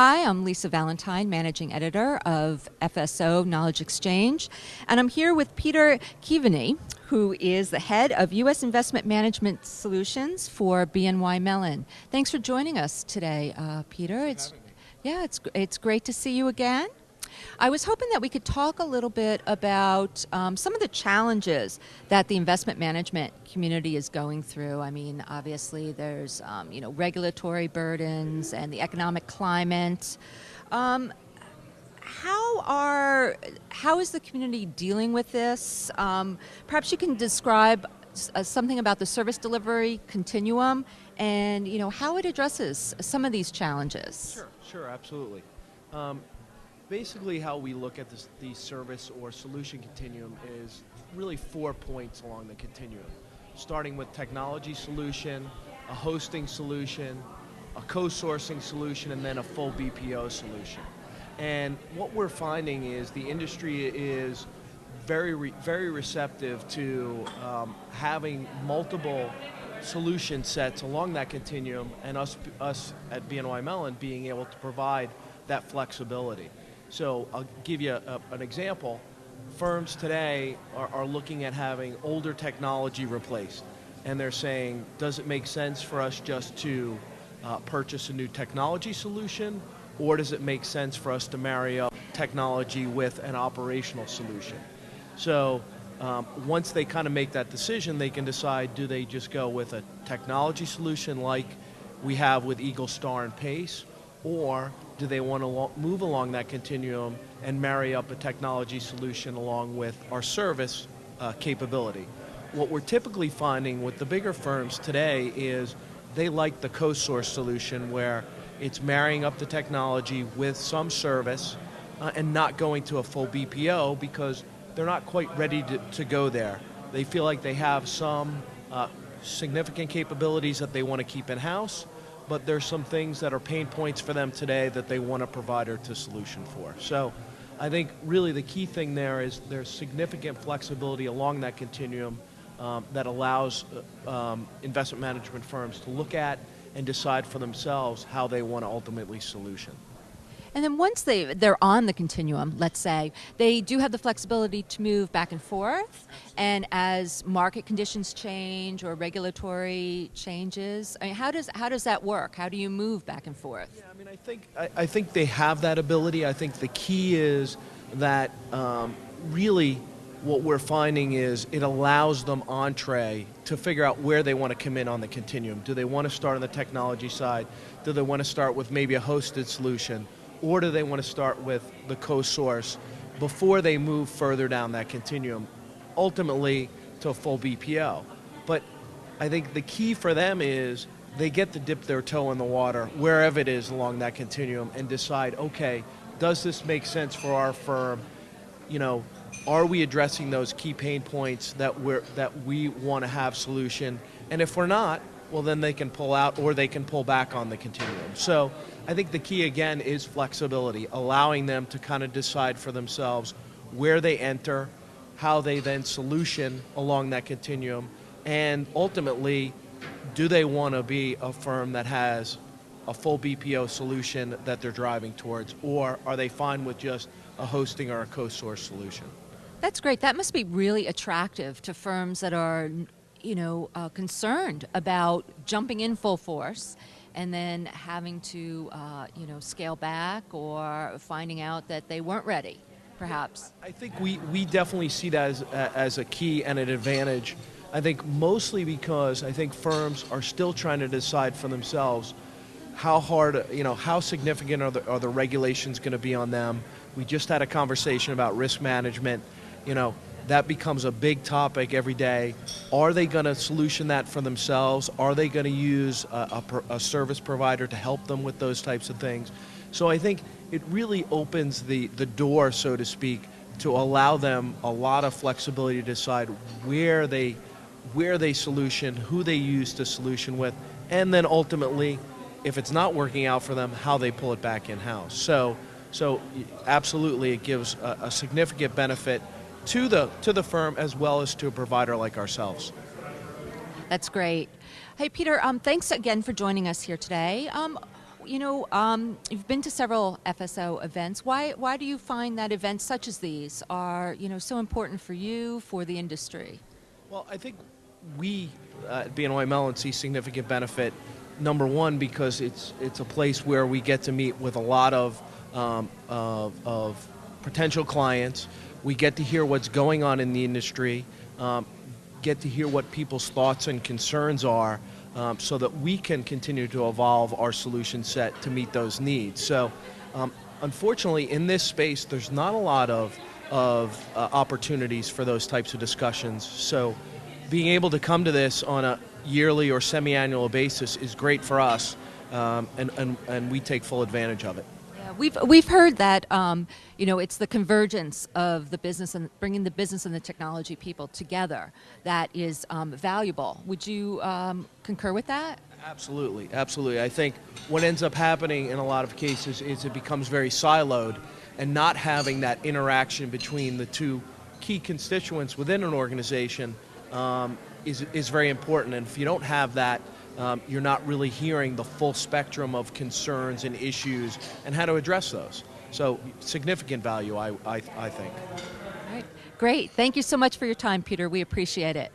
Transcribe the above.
Hi, I'm Lisa Valentine, Managing Editor of FSO Knowledge Exchange, and I'm here with Peter Keaveney, who is the head of U.S. Investment Management Solutions for BNY Mellon. Thanks for joining us today, Peter. It's great to see you again. I was hoping that we could talk a little bit about some of the challenges that the investment management community is going through. I mean, obviously there's regulatory burdens and the economic climate. How is the community dealing with this? Perhaps you can describe something about the service delivery continuum and how it addresses some of these challenges. Sure, absolutely. Basically, how we look at the service or solution continuum is really 4 points along the continuum, starting with technology solution, a hosting solution, a co-sourcing solution, and then a full BPO solution. And what we're finding is the industry is very receptive to having multiple solution sets along that continuum, and us at BNY Mellon being able to provide that flexibility. So I'll give you an example. Firms today are looking at having older technology replaced, and they're saying, does it make sense for us just to purchase a new technology solution, or does it make sense for us to marry up technology with an operational solution? So once they kind of make that decision, they can decide, do they just go with a technology solution like we have with Eagle Star and Pace, or do they want to move along that continuum and marry up a technology solution along with our service capability? What we're typically finding with the bigger firms today is they like the co-source solution where it's marrying up the technology with some service and not going to a full BPO because they're not quite ready to go there. They feel like they have some significant capabilities that they want to keep in-house, but there's some things that are pain points for them today that they want a provider to solution for. So I think really the key thing there is there's significant flexibility along that continuum that allows investment management firms to look at and decide for themselves how they want to ultimately solution. And then once they're on the continuum, let's say, they do have the flexibility to move back and forth, and as market conditions change or regulatory changes, I mean, how does that work? How do you move back and forth? Yeah, I mean, I think they have that ability. I think the key is that really what we're finding is it allows them entree to figure out where they want to come in on the continuum. Do they want to start on the technology side? Do they want to start with maybe a hosted solution? Or do they want to start with the co-source before they move further down that continuum, ultimately to a full BPO? But I think the key for them is they get to dip their toe in the water, wherever it is along that continuum, and decide, okay, does this make sense for our firm? Are we addressing those key pain points that we want to have solution? And if we're not, well, then they can pull out or they can pull back on the continuum. So I think the key, again, is flexibility, allowing them to kind of decide for themselves where they enter, how they then solution along that continuum, and ultimately, do they want to be a firm that has a full BPO solution that they're driving towards, or are they fine with just a hosting or a co-source solution? That's great. That must be really attractive to firms that are concerned about jumping in full force and then having to, scale back or finding out that they weren't ready, perhaps. I think we definitely see that as a key and an advantage. I think mostly because I think firms are still trying to decide for themselves how hard, how significant are the regulations going to be on them. We just had a conversation about risk management. That becomes a big topic every day. Are they going to solution that for themselves? Are they going to use a service provider to help them with those types of things? So I think it really opens the door, so to speak, to allow them a lot of flexibility to decide where they solution, who they use to solution with, and then ultimately, if it's not working out for them, how they pull it back in-house. So absolutely, it gives a significant benefit to the firm as well as to a provider like ourselves. That's great. Hey, Peter, thanks again for joining us here today. you've been to several FSO events. Why do you find that events such as these are, so important for you, for the industry? Well, I think we at BNY Mellon see significant benefit. Number one, because it's a place where we get to meet with a lot of potential clients. We get to hear what's going on in the industry, get to hear what people's thoughts and concerns are, so that we can continue to evolve our solution set to meet those needs. So, unfortunately, in this space, there's not a lot of opportunities for those types of discussions. So, being able to come to this on a yearly or semi-annual basis is great for us, and we take full advantage of it. Yeah, we've heard that it's the convergence of the business and bringing the business and the technology people together that is valuable. Would you concur with that? Absolutely, absolutely. I think what ends up happening in a lot of cases is it becomes very siloed, and not having that interaction between the two key constituents within an organization is very important. And if you don't have that, you're not really hearing the full spectrum of concerns and issues and how to address those. So significant value, I think. All right. Great. Thank you so much for your time, Peter. We appreciate it.